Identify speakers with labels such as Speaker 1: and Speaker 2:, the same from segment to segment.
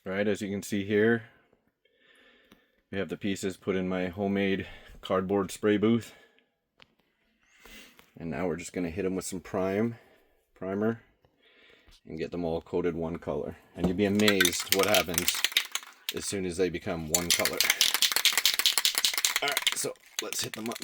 Speaker 1: Right, as you can see here, we have the pieces put in my homemade cardboard spray booth. And now we're just going to hit them with some primer and get them all coated one color. And you'll be amazed what happens as soon as they become one color. Alright, so let's hit them up.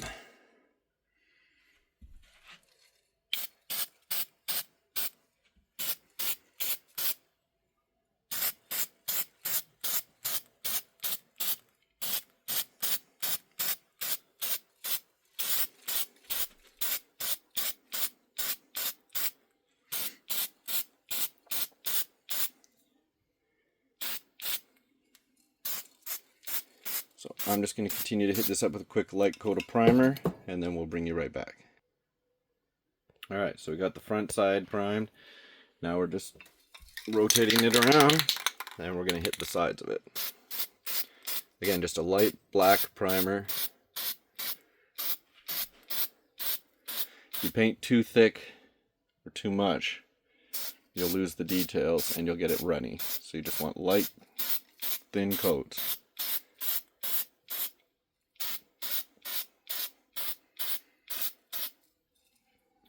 Speaker 1: So I'm just going to continue to hit this up with a quick light coat of primer, and then we'll bring you right back. Alright, so we got the front side primed. Now we're just rotating it around, and we're going to hit the sides of it. Again, just a light black primer. If you paint too thick or too much, you'll lose the details and you'll get it runny. So you just want light, thin coats.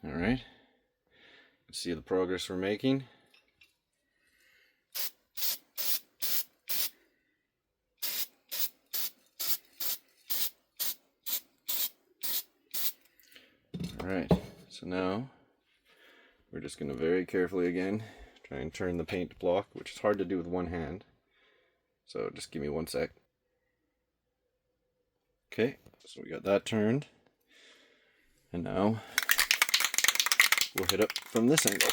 Speaker 1: Alright, see the progress we're making. Alright, so now we're just going to very carefully again try and turn the paint block, which is hard to do with one hand. So just give me one sec. Okay, so we got that turned. And now we'll hit up from this angle.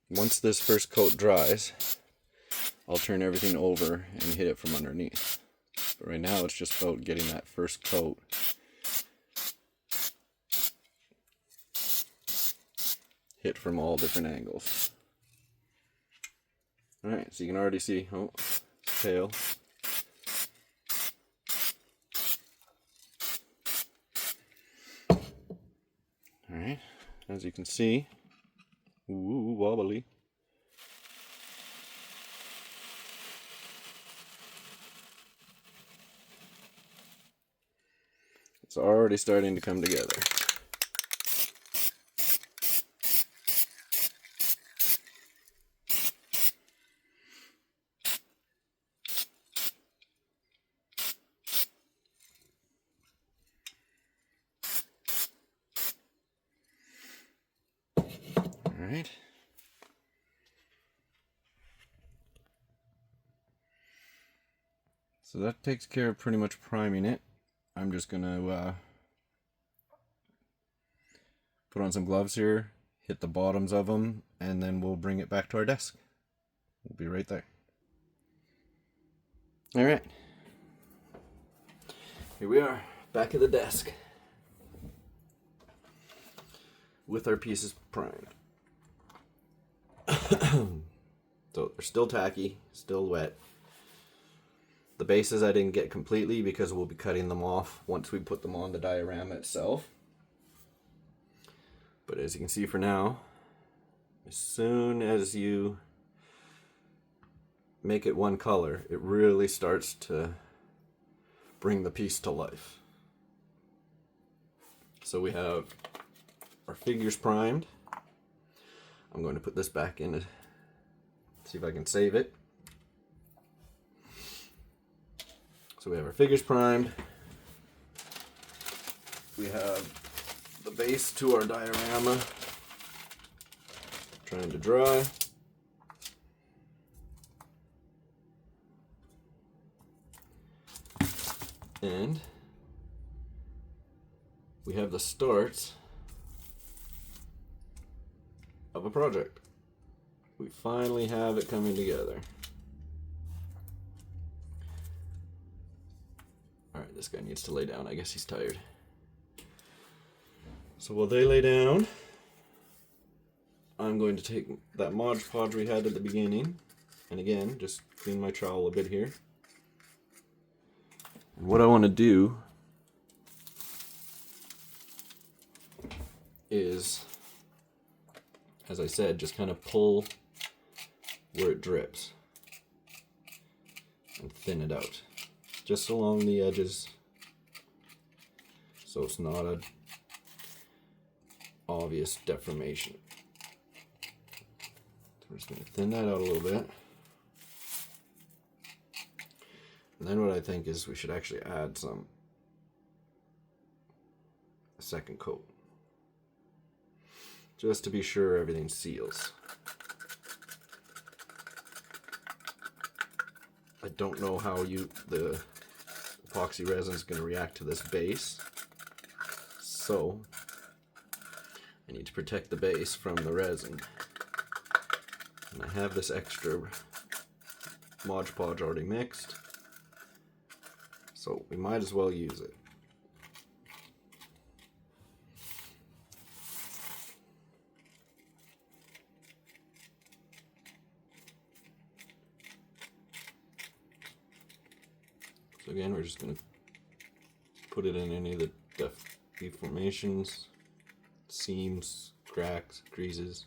Speaker 1: Once this first coat dries, I'll turn everything over and hit it from underneath. But right now it's just about getting that first coat hit from all different angles. Alright, so you can already see, oh, it's pale. Alright, as you can see, ooh, wobbly. It's already starting to come together. Alright. So that takes care of pretty much priming it. I'm just going to put on some gloves here, hit the bottoms of them, and then we'll bring it back to our desk. We'll be right there. Alright. Here we are, back at the desk. With our pieces primed. So they're still tacky, still wet. The bases I didn't get completely because we'll be cutting them off once we put them on the diorama itself. But as you can see for now, as soon as you make it one color, it really starts to bring the piece to life. So we have our figures primed. I'm going to put this back in to see if I can save it. So we have our figures primed. We have the base to our diorama trying to dry. And we have the start of a project. We finally have it coming together. Alright, this guy needs to lay down. I guess he's tired. So while they lay down, I'm going to take that Mod Podge we had at the beginning, and again, just clean my trowel a bit here. And what I want to do is, as I said, just kind of pull where it drips and thin it out just along the edges so it's not an obvious deformation. So we're just going to thin that out a little bit. And then what I think is we should actually add a second coat, just to be sure everything seals. I don't know how the epoxy resin is going to react to this base, so I need to protect the base from the resin. And I have this extra Mod Podge already mixed, so we might as well use it. So again, we're just going to put it in any of the deformations, seams, cracks, creases.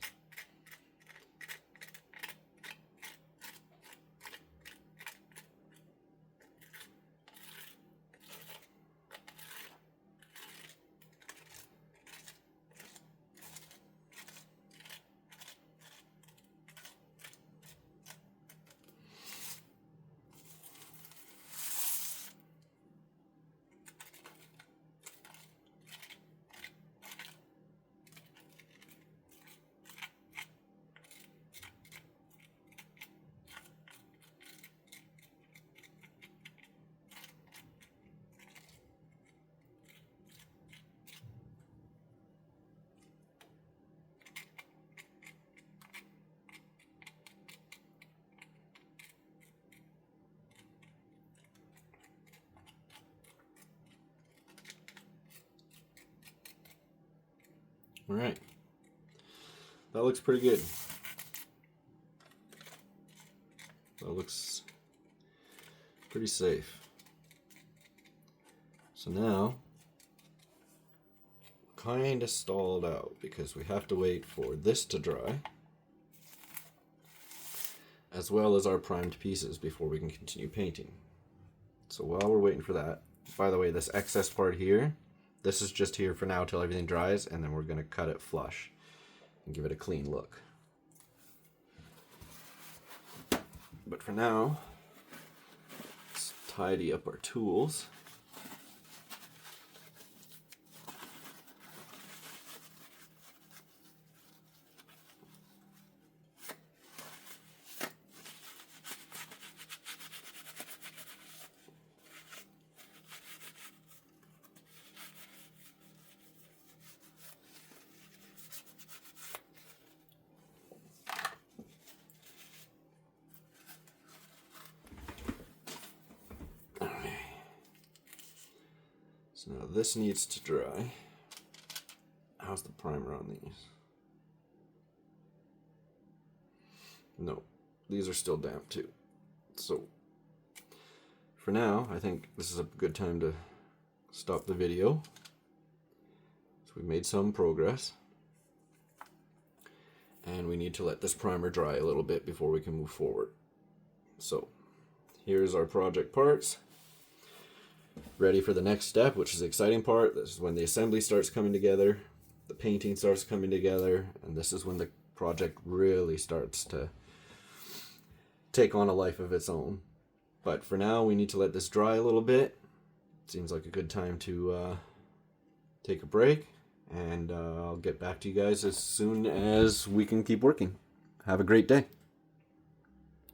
Speaker 1: All right, that looks pretty good. That looks pretty safe. So now, kind of stalled out because we have to wait for this to dry, as well as our primed pieces before we can continue painting. So while we're waiting for that, by the way, this excess part here, this is just here for now till everything dries, and then we're going to cut it flush and give it a clean look. But for now, let's tidy up our tools. So now this needs to dry. How's the primer on these? No, these are still damp too. So for now, I think this is a good time to stop the video. So we've made some progress. And we need to let this primer dry a little bit before we can move forward. So here's our project parts. Ready for the next step, which is the exciting part. This is when the assembly starts coming together, the painting starts coming together, and this is when the project really starts to take on a life of its own. But for now, we need to let this dry a little bit. Seems like a good time to take a break, and I'll get back to you guys as soon as we can keep working. Have a great day.